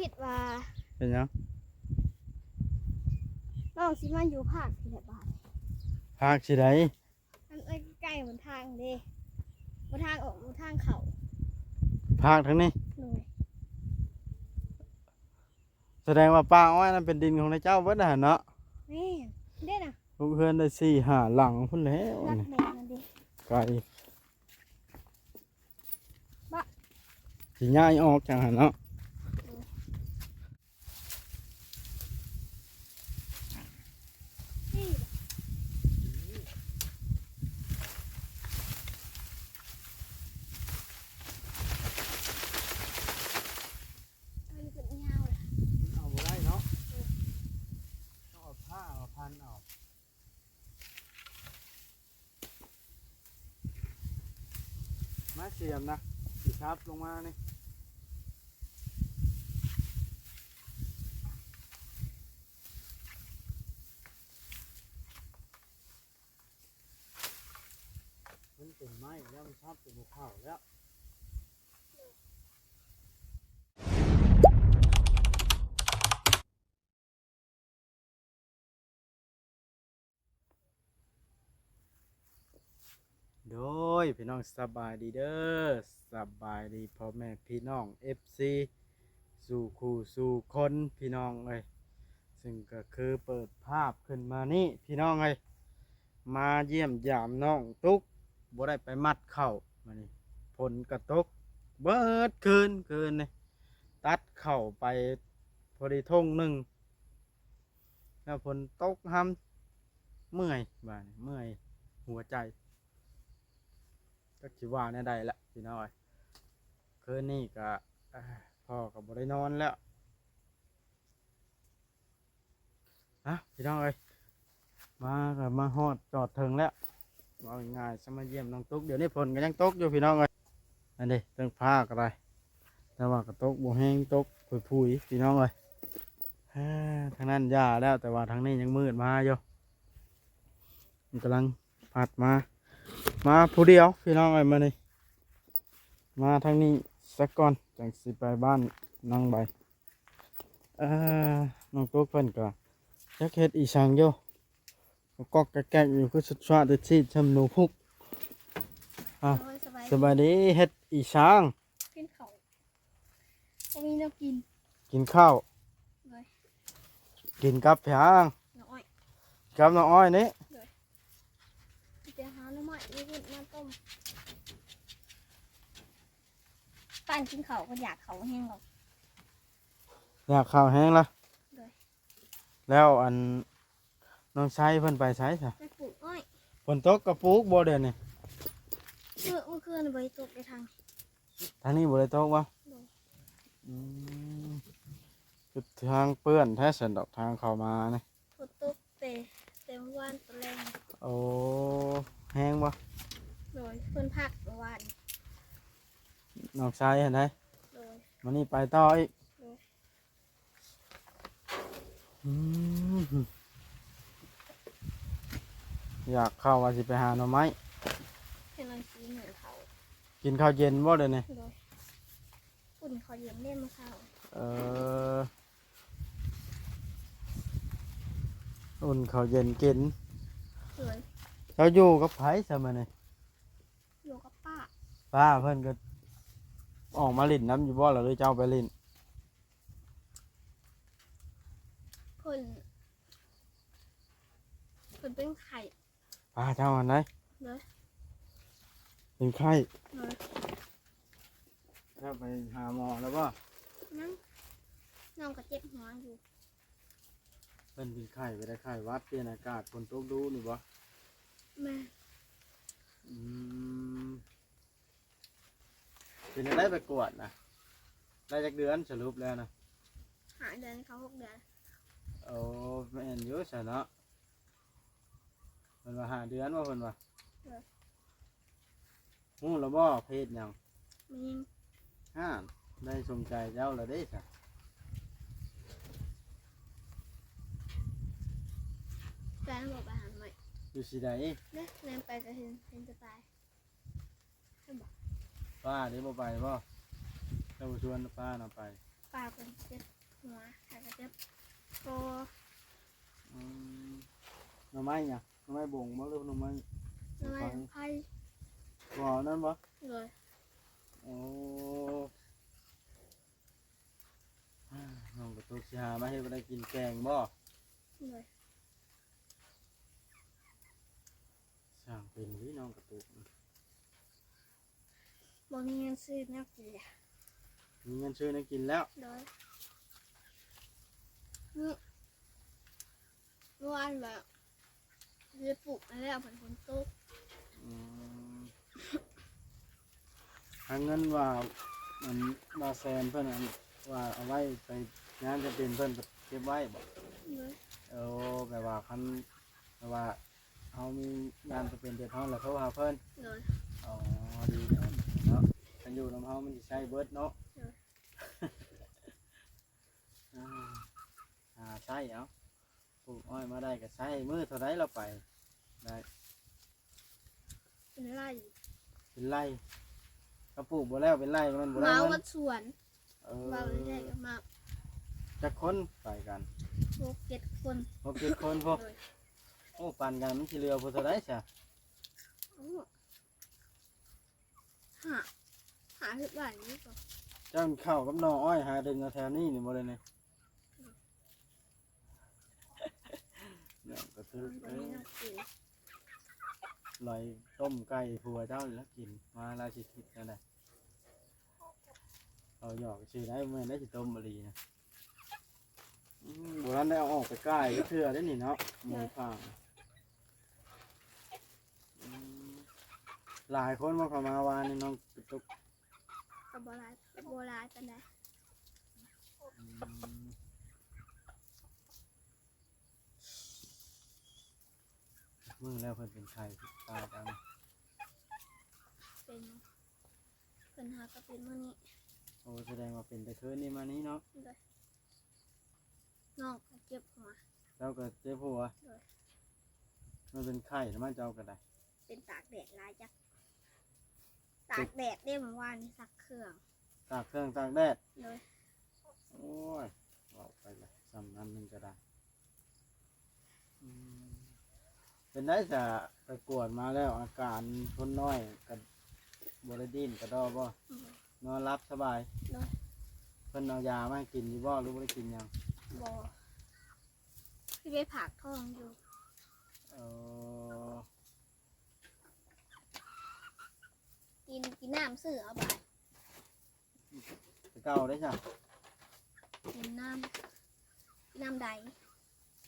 คิดว่าเป็นหยังน้องสิมาอยู่ภาคที่ไหนบ้านภาคสิไดมันใกล้บนทางเด้บนทางออกบนทางเขา ภาคทั้งนี้หน่อยแสดงว่าป่าอ้อยนั่นเป็นดินของนายเจ้าเบิดน่ะเนาะนี่เด้น่ะลูกเฮือนได้4-5หลังพุ่นแล้ว รัก นี่ แดงนั่นดิ ไกล บะ สิย้ายออกจังหั่นเนาะนี่มันเป็นยาวเลย เอาบ่ได้เนาะต้องเอาผ้ามาพันเอามาเสียมนะสิทับลงมานี่มันเป็นไม้แล้วมันทับเป็นภูเขาแล้วโดยพี่น้องสบายดีเด้อสบายดีพ่อแม่พี่น้อง FC สู่คู่สู่คนพี่น้องเอ้ยซึ่งก็คือเปิดภาพขึ้นมานี่พี่น้องเอ้ยมาเยี่ยมยามน้องตุ๊กบ่ได้ไปมัดเข้ามานี่ฝนกระตกเบิดคืนนี่ตัดเข้าไปพอดีทงหนึ่งแล้วฝนตกห้ำเมื่อยบ้านเมื่อยหัวใจก็คิดว่าเนี่ยได้ละพี่น้อยคืนนี้ก็พ่อกับบได้นอนแล้วพี่น้องเอ้ยมากับมาฮอดจอดถึงแล้วว่าง่ายๆจะมาเยี่ยมน้องตุ๊กเดี๋ยวนี้ฝนก็ยังตกอยู่พี่น้องเอ้ยอันนี้เรื่องผ้าก็ได้แต่ว่าก็ตกบ่แห้งตกผุยๆพี่น้องเอ้ยทางนั้นหญ้าแล้วแต่ว่าทางนี้ยังมืดมาอยู่มันกำลังผัดมาผู้เดียวพี่น้องเอ้ยมานี่มาทางนี้สักก่อนจังสิไปบ้านน้องใบน้องตุ๊กเพิ่นก็จักเฮ็ดอีสังอยู่ก็แก๊กอยู่คือสุดชาติที่ชำนูพุกโอ้ยสบายดีเฮ็ดอีสังกินเขาก็มีแนวกินกินข้าวเลย กินกับหยัง น้อย กับน้องอ้อยนี่ จะหาหน่อไม้นี่กินน้ำต้มป้านกินเขาก็อยากเขาแห้งหรอก อยากข้าวแห้งละ เลย แล้วอันน้องชายเพิ่นไปไสซะ ไปปลูกอ้อย ฝนตกกระปุกบ่เด้นี่ เมื่อคืนใบตกไปทาง ทางนี้บ่ได้ตกบ่ เลย อืมคือทางเปื้อนแท้สันดอกทางเข้ามานี่ ฝนตกเต็มวันตะแรง โอ้แห้งบ่ โดยเพื่อนพักเมื่อวาน น้องชายเห็นไหม โดย มันนี่ไปต่ออีก โดย อืมอยากเข้าว่าสิไปหาหน่อไม้ เห็นนางสีเหมือนเขา กินข้าวเย็นบ่เดี๋ยวนี้ โดยอุ่นเขาเยี่ยมเล่นมาเขา เอออุ่นข้าวเย็นกิน สวย เราอยู่กับไผซะมื้อนี้ อยู่กับป้า ป้าเพิ่นก็ออกมาลิ้นน้ำอยู่บ่ล่ะหรือเจ้าไปลิ้น เพิ่นเป็นไข่ ป้าเจ้าอันไหน เลย เป็นไข้ เลย เจ้าไปหาหมอแล้วบ่ นั่งน้องก็เจ็บหัวอยู่ เป็นไข้ไปได้ไข้หวัดเปลี่ยนอากาศฝนตกดูนี่บ่ แม่ อืมเป็นอะไรไปกวดนะได้จากเดือนสรุปแล้วนะ หายเดือนเขา6 เดือน โอ้แม่นอยู่ซะเนาะเพิ่นว่า5 เดือนว่าเพิ่นว่าฮู้แล้วบ่เพศหยัง มียิง ได้สมใจเจ้าแล้วเด้ซะ แฟนบอกไปหาใหม่ อยู่สิใด เนี่ยแนนไปก็เห็นจะตาย ป้าเด้บ่ไปบ่เจ้าบ่ชวนป้าน่ะไป ป้าเป็นเจ็บ จะพอ อืมหน่อไม้เนี่ยหน่อไม้บ่งบ่หรือหน่อไม้ น้ำมันไผ่ บ่นั่นบ่ เลย โอ้น้องกระตุกสิหามาให้บ่ได้กินแกงบ่ เลย สร้างเป็นพี่น้องกระตุก บ่มีเงินซื้อแนวกินเลย มีเงินซื้อให้กินแล้ว เลยนี่เมื่อวานแบบเรือปลูกอะไรเอาเป็นคนตก อืมหาเงินว่ามันมาแซนเพิ่นอันว่าเอาไว้ไปงานจะเป็นเพิ่นก็เก็บไว้บ่ เลย แบบว่าคันแบบว่าเฮามีงานจะเป็นเดือดร้อนแล้วโทรหาเพิ่น เลย อ๋อดีเนาะเนาะคันอยู่นำเฮามันสิใช้เบิดเนาะ อ่าใช้เอาปลูกอ้อยมาได้ก็ใช้มื้อเท่าไรเราไปได้ เป็นไร เป็นไร่ก็ปลูกบ่แล้วเป็นไร่มันบ่ได้ มา เงิ วัน ดสวน เอ มา อ เรื่อยๆมา จักคนไปกัน 6-7 คน 6-7คนพวก เลย โอ้ปั่นกันมันสิเหลือผู้เท่าไรซะ โอ้หาที่บ้านนี้ก่อน เจ้าเข้ากับน้องอ้อยหาดึงเอาแถวนี้นี่บ่เลยนี่เนี่ยก็คือ ตอนนี้น่ากิน ลอยต้มไก่ผัวเจ้าแล้วกินมาราชิคิดนั่นแหละเอาหยอกชื่อได้เมื่อได้สิต้มบรีนะโบราณได้เอาออกไปใกล้ก็เชื่อได้นี่เนาะหมูฟางหลายคนมาเข้ามาวานนี่น้องตุ๊ก กับโบราณกันนะ มึงแล้วเพิ่นเป็นใครตายกัน เป็นเป็นหากระเป็นมื้อนี้ โอ้แสดงว่าเป็นแต่คืนนี้มานี้เนาะ เลยน้องก็เจ็บหัว เจ้าก็เจ็บหัวมันเป็นไข้แล้วมันเจ้าก็ได้ เป็นตากแดดหลายจักตากแดดได้เมื่อวานนี้ซักเครื่อง ตากเครื่องตากแดด เลย โอ้ยบอกไปเลยสำนันหนึงก็ได้เป็นได้จะประกวดมาแล้วอาการคนน้อยกับบริดินกระดอบ่นอนรับสบาย เลย เพิ่นเอายามาให้กินอยู่บ่หรือบ่ได้กินหยัง บอพี่ไปผักท้องอยู่ เออ กินน้ำซื้อเอาไป ไปเก่าได้จ้ะ กินน้ำใด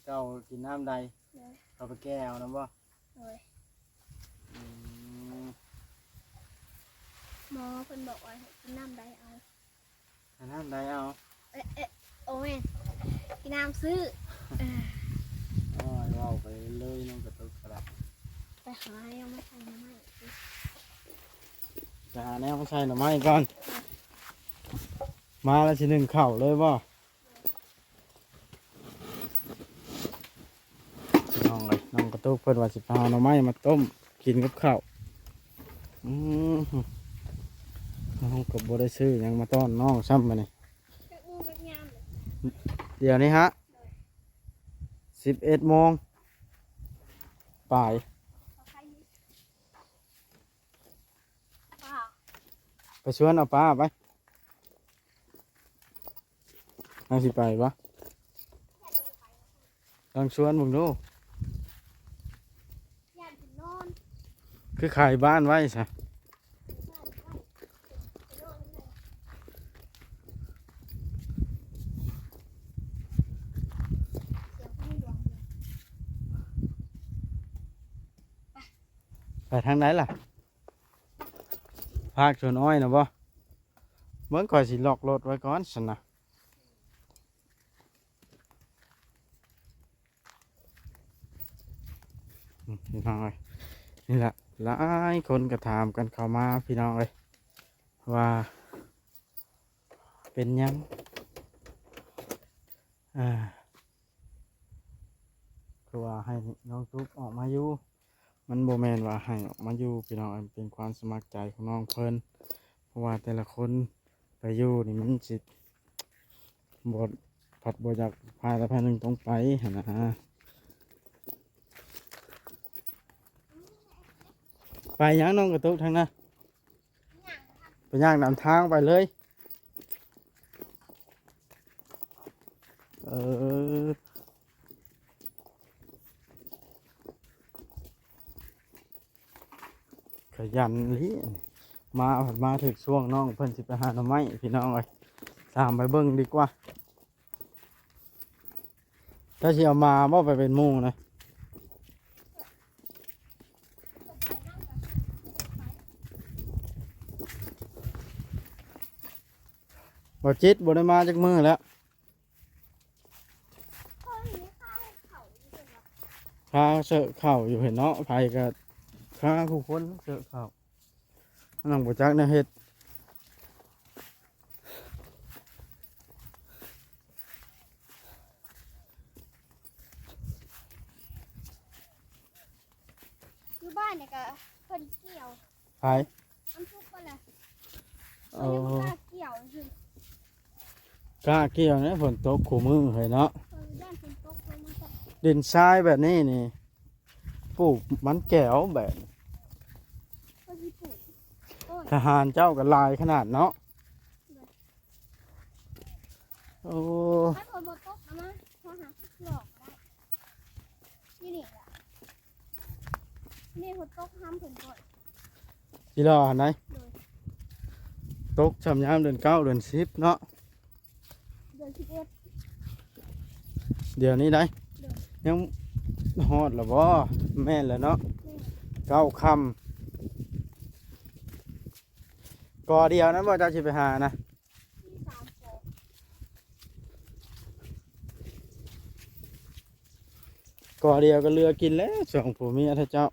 เก่ากินน้ำใด เลย เอาไปแก้เอาน้ำบ่ เลย อืม หมอเพิ่นบอกว่าให้กินน้ำใดเอา อันน้ำใดเอา โอ้ยกินน้ำซื้อ อ๋อเอาไปเลยน้องกระตุกกระดาษ ไปหายังไม่ใช่น้ำไม่ จะหาแนวมาใส่หน่อไม้ก่อนมาแล้วสิหนึ่งเข่าเลยบ่น้องเลยน้องกระตุกเพิ่นว่าสิพาหน่อไม้มาต้มกินกับข้าวน้องก็บ่ได้ซื้อหยังมาต้อนน้องซ้ำมานี่ จะอู้แบบยามเลย เดี๋ยวนี้ฮะ11 โมงป่าย เขาใครป้า ไปชวนเอาปลาไปนั่งสิไปปะลองชวนมึงดู ญาตินอน คือขายบ้านไว้ใช่ ไปทางไหนล่ะ ภาคชวนอ้อยนะบ่เมื่อก่อนสิล็อกรถไว้ก่อนสินะพี่น้องเอ้ยนี่แหละหลายคนก็ถามกันเข้ามาพี่น้องเอ้ยว่าเป็นหยังคือว่าให้น้องทุกออกมาอยู่มันโบแมนว่าให้ออกมาอยู่พี่น้องเอ้ยเป็นความสมัครใจของน้องเพิ่นเพราะว่าแต่ละคนไปอยู่นี่มันสิบทพ ผัดบ่อยากพายแต่พายหนึ่งต้องไปหั่นนะไปยังน้องกระตุกทางนั้นไปย่างนำทางไปเลยเออขยันลิมาผัดมาถึงช่วงน้องเพิ่นสิไปหาหน่อไม้พี่น้องเลยตามไปเบิ่งดีกว่าถ้าสิเอามาบ่ไปเป็นหมู่นะบ่จิตบ่ได้มาจากมือแล้วข้าเสอะเข่าอยู่เห็นเนาะไผก็ข้าคู่คนเสอะเข่าน้องบ่จักแนวเฮ็ด อยู่บ้านเนี่ยก็เพิ่นเกี่ยว ไผ น้ำซุปก็แหละ เอ เพิ่นยัง อ บ่กล้าเกี่ยวคือก ล้าเกี่ยวนะฝนตกขู่มือเห็นเนาะ เพิ่นย่านฝนตกลงมาจาก ดินทรายแบบนี้นี่ปลูกมันแก้วแบบ เพิ่นสิปลูกโอ้ย ทหารเจ้าก็ลายขนาดเนาะโอ้ ถ้าฝนบ่ตกเอามาพอหาหลอกได้นี่นี่ล่ะนี่ฝนตกห้ามฝนตก กี่รอไหน เลย ตกชำยามเดือนเก้าเดือนสิบเนาะ เดือน11 เดี๋ยวนี้ได้ยังฮอดหรอบ่แม่นแล้วเนาะ นี่ เก้าคำก่อเดียวนั้นบ่เจ้าสิไปหานะ ที่3โป ก่อเดียวก็เรือกินแล้วสองผัวเมียท่าเจ้า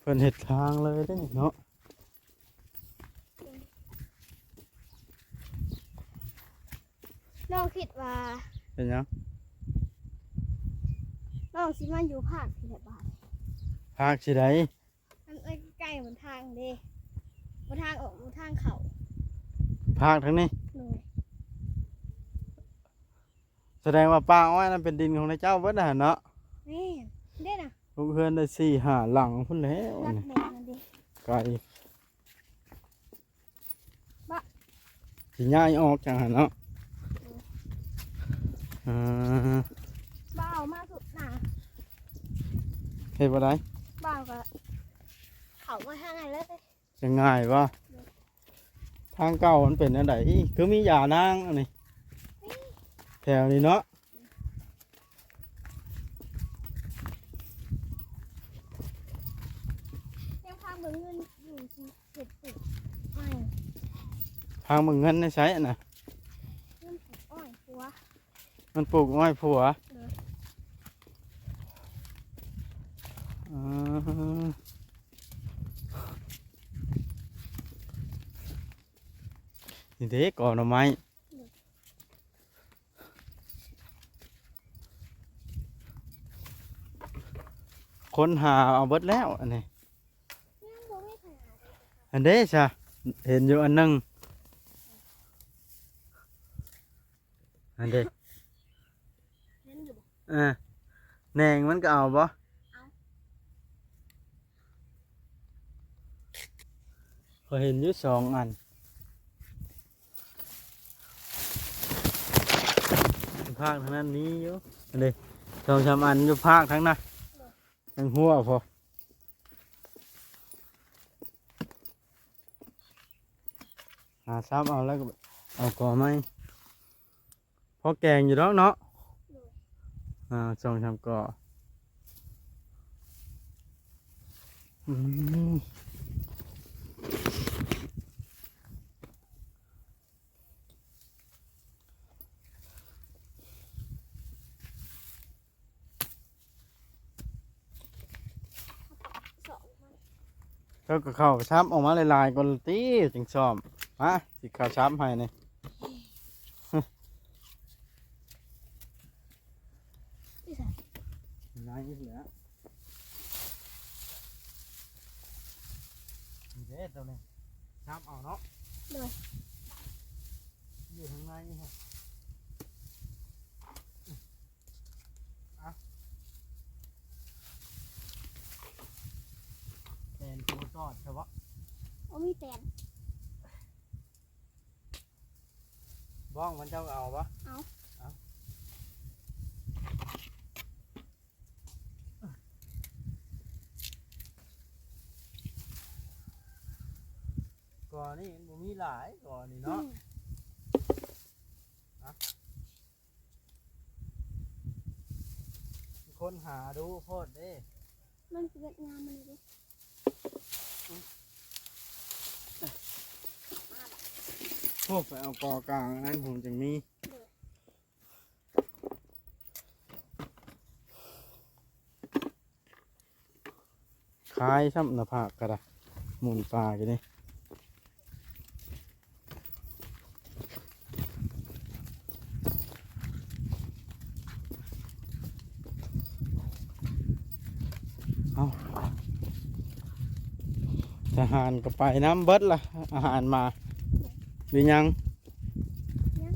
เพิ่นเห็ดทางเลยได้อเนาะ น้องคิดว่า เป็นหยัง น้องสิมาอยู่ภาคที่ไหนบ้าน ภาคสิได มันใกล้ๆบนทางเด้บนทางออกบนทางเขา ภาคทั้งนี้ หน่อย แสดงว่าป่าอ้อยนั่นเป็นดินของนายเจ้าเบิดน่ะเนาะ นี่เด้น่ะ ลูกเฮือนได้สี่ห้าหลังพุ่นแล้ว รัก นี่ แม่นั่นดิ ไกล บะ สิย้ายออกจังหั่นเนาะอ่า บ้าวมาสุดหนา เฮ็ดบ่ได้ บ้าวก็เขามาทางไหนแล้วเด้ จะง่ายบ่ทางเก่ามันเป็นอันใดคือมียานางอันนี้แถวนี้เนาะ ยังพาเบิ่งเงินอยู่ที่เจ็ดสิบอ้อย ทางมึงเงินในใช้น่ะ เงินผูกอ้อยหัว มันปลูกอ้อยผัว เลย อ่านี่เด็กก่อนหน่อไม้ค้นหาเอาเบิดแล้วอันนี้ ยังบ่ไม่ขนาดเลย อันเด้จ้ะเห็นอยู่อันหนึงอันเด้ เห็นอยู่บ่ แหนงมันก็เอาบ่พอเห็นอยู่สองอันภาคทางนั้นนี้อยู่อันนี้สองสามอันอยู่ภาคทั้งนั้นทั้งหัวพอหาซ้ำเอาแล้วก็เอาก่อไม้พอแกงอยู่แล้วเนาะสองสามก่ออืมสองมัน แล้วก็เข้าซ้ำออกมาลายๆก่อนตีจึงซ้อมมาสิเข้าซ้ำให้นี่ นี่สิ นายเหลือ เด้ตัวนี้น้ำเอาเนาะ โดย อยู่ข้างในนี่ฮะเป็นตัวจอดใช่ปะ โอ้มีแตน บ้องมันเจ้าเอาปะ เอา ก่อนนี่มันมีหลายก่อนนี่ อื เนาะ ม คนหาดูโพดเด้ มันสิเวียดงามมันเลยดิ พวกไปเอากอกลางนั้นผมจะมีคล้ายซ้ำหน้าผากกระดาหมุนปลากันนี่เอาทหารก็ไปน้ำเบิดละอาหารมาหรือยัง ยัง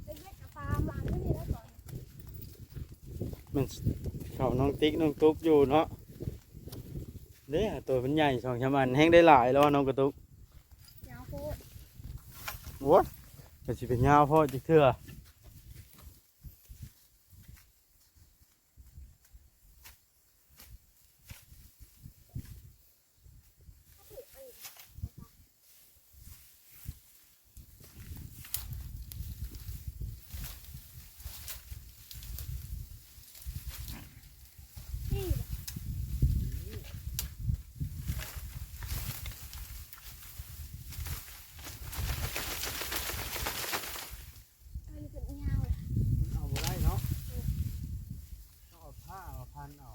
ไปเย็ดกับปลามาที่นี่แล้วก่อน มันเขาน้องติ๊กน้องตุ๊กอยู่เนาะเด้ตัวมันใหญ่สองชามอันแห้งได้หลายแล้วน้องกระตุก ยาวโคตร โว้ยก็สิเป็นยาวพอจิเถื่อ นี่อันนี้เป็นยาวเลย เอาบ่ได้เนาะต้องเอาผ้าเอาพันเอา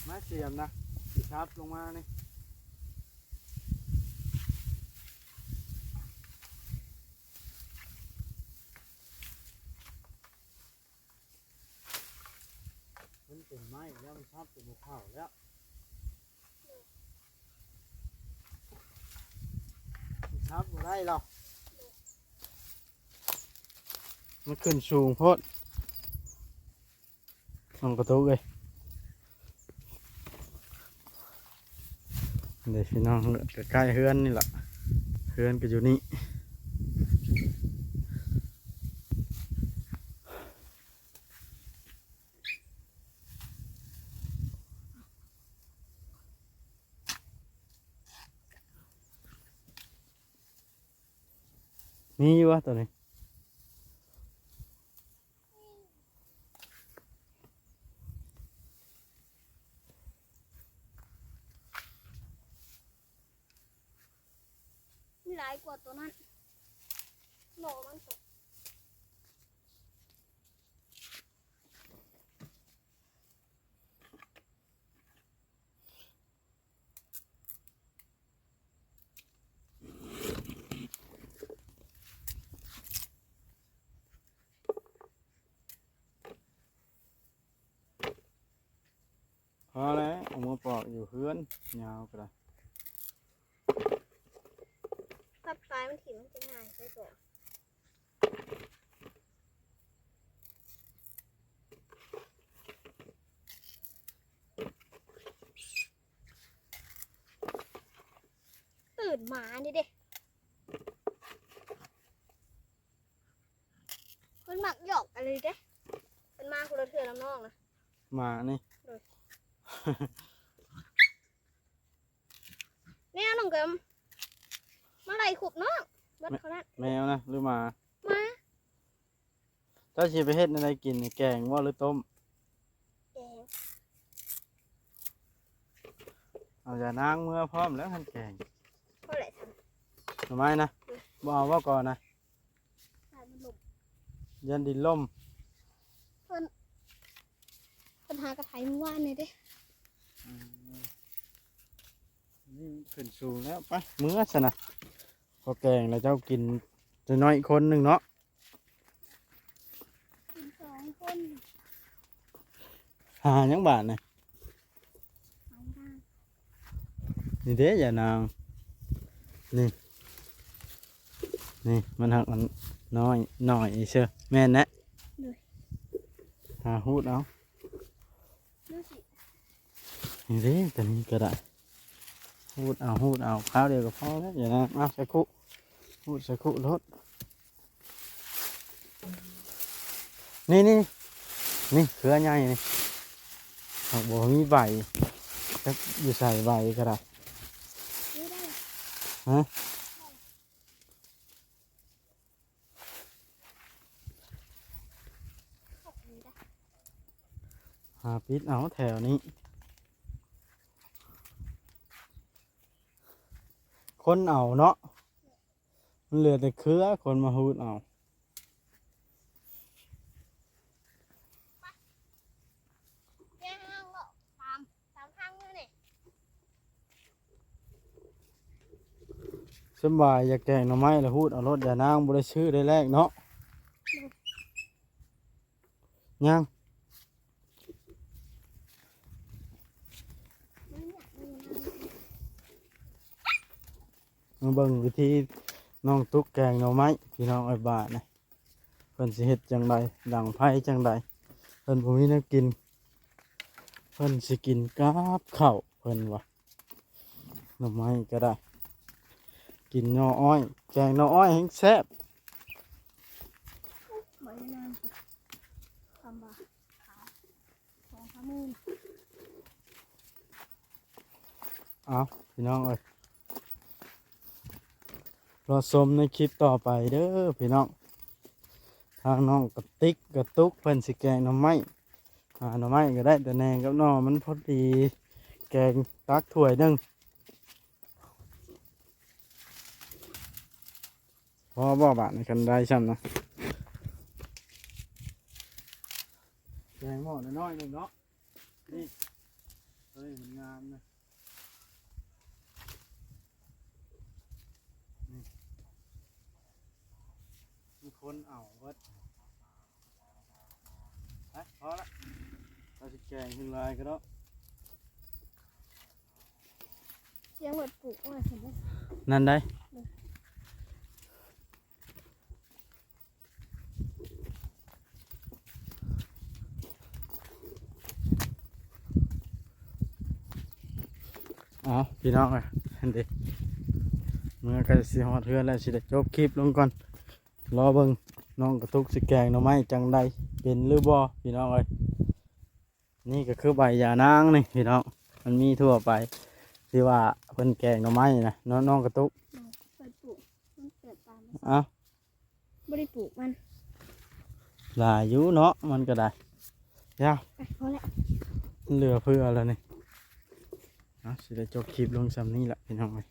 มาเสียมนะสิครับลงมานี่มันเป็นไม้แล้วมันชอบเป็นมะพร้าวแล้วสิครับบ่ได้หรอกมันขึ้นสูงโพดน้องกระตุกเลยเดี๋ยวพี่น้องใกล้ๆเฮือนนี่แหละเฮือนก็อยู่นี่มีอยู่วะตัวนี้ มีหลายกว่าตัวนั้นโหลมันตกพอแล้วเอามาปอกอยู่เฮือนยาวก็ได้ ถ้าปลายมันถิ่มมันจะง่ายไปก่อนตื่นมานี่เด้มันหมักหยอกอะไรเด้เป็นมาคนละเถื่อน้ำนองนะ มานี่ แม่น้องเกิมมาไหลขุบเนาะบัดเขานั้น แมวนะหรือหมา มา เจ้าชีไปเฮ็ดอะไรกินนี่แกงว่าหรือต้ม แกง เอาอย่านางเมื่อพร้อมแล้วท่านแกง เพราะอะไรท ทำไมนะบ่เอาว่าก่อนนะ ำทานมันหลบ ยันดินล่ม ปัญหากระไถเมื่อวานนี่เด้ นี่ขึ้นสูงแล้วไปเมื่อสนะพอแกงแล้วเจ้ากินจะน้อยอีกคนหนึ่งเนาะ หายังบาทน่ะ หายได้ นี่เด้อย่านางนี่นี่มันหักมันน้อยหน่อยเชื่อแม่นนะหาหูดเอา ดูสิ นี่เด้ตัวนี้ก็ได้หูดเอาข้าวเดียวก็พอแล้วอย่านางเอาสักครู่หูดสักครู่รถนี่เครือใหญ่นี่หากบ่มีใบจะอยู่ใส่ใบก็ได้ ดูได้ ฮะ ตกนี้ได้ หาปิดเอาแถวนี้คนเอาเนาะมันเหลือแต่เครือคนมาหูดเอา แกห้างก็ตามห้างเลยนี่ สบายอยากแกงหน่อไม้แล้วพูดเอารถอย่านางบ่ได้ชื่อได้แรกเนาะยัง มันอยากมีน้ มาเบิ่งวิธีน้องตุ๊กแกงหน่อไม้พี่น้องไอ้บ้านนะเพิ่นสิเฮ็ดจังไดดังไผจังไดเพิ่นบ่มีแนวกินเพิ่นสิกินกับข้าวเพิ่นว่าหน่อไม้ก็ได้กินหน่ออ้อยแกงหน่ออ้อยแห้งแซ่บ ำเหมือนนานคำว่าขา2-3 มื้อ เอาพี่น้องเอ้ยรอชมในคลิปต่อไปเด้อพี่น้องทางน้องกระติกกระตุกเพิ่นสิแกงหน่อไม้หาหน่อไม้ก็ได้แต่แหนงกับหน่อมันพอดีแกงตักถ้วยหนึงพอบ่บาทในกันได้ช่ำนะแกงหม้อน้อยๆหนึงเนาะนี่เฮ้ยมันงามนะนี่มีคนเอาเบิดไปพอละเราจะแกงขึ้นลายก็แล้ว เสียงเหมือนปลูกอ้อยเห็นไหม นั่นได้อ๋อพี่น้องเลยอันเด็เมื่อกันสิฮอดเทือนแล้วสิได้จบคลิปลงก่อนรอเบิ่งน้องกระตุกสิแกงหน่อไม้จังใดเป็นหรือบ่พี่น้องเอ้ยนี่ก็คือใบยานางนี่พี่น้องมันมีทั่วไปที่ว่าเพิ่นแกงหน่อไม้นะน้องกระตุก เคยปลูกมันเกิดตาม เอ้า ไม่ได้ปลูกมัน หลายอยู่เนาะมันก็ได้ยาว ไปพอแล้ว เหลือเพื่อแล้วนี่สิได้จบคลิปลงซ้ำนี้ละพี่น้องเอ้ย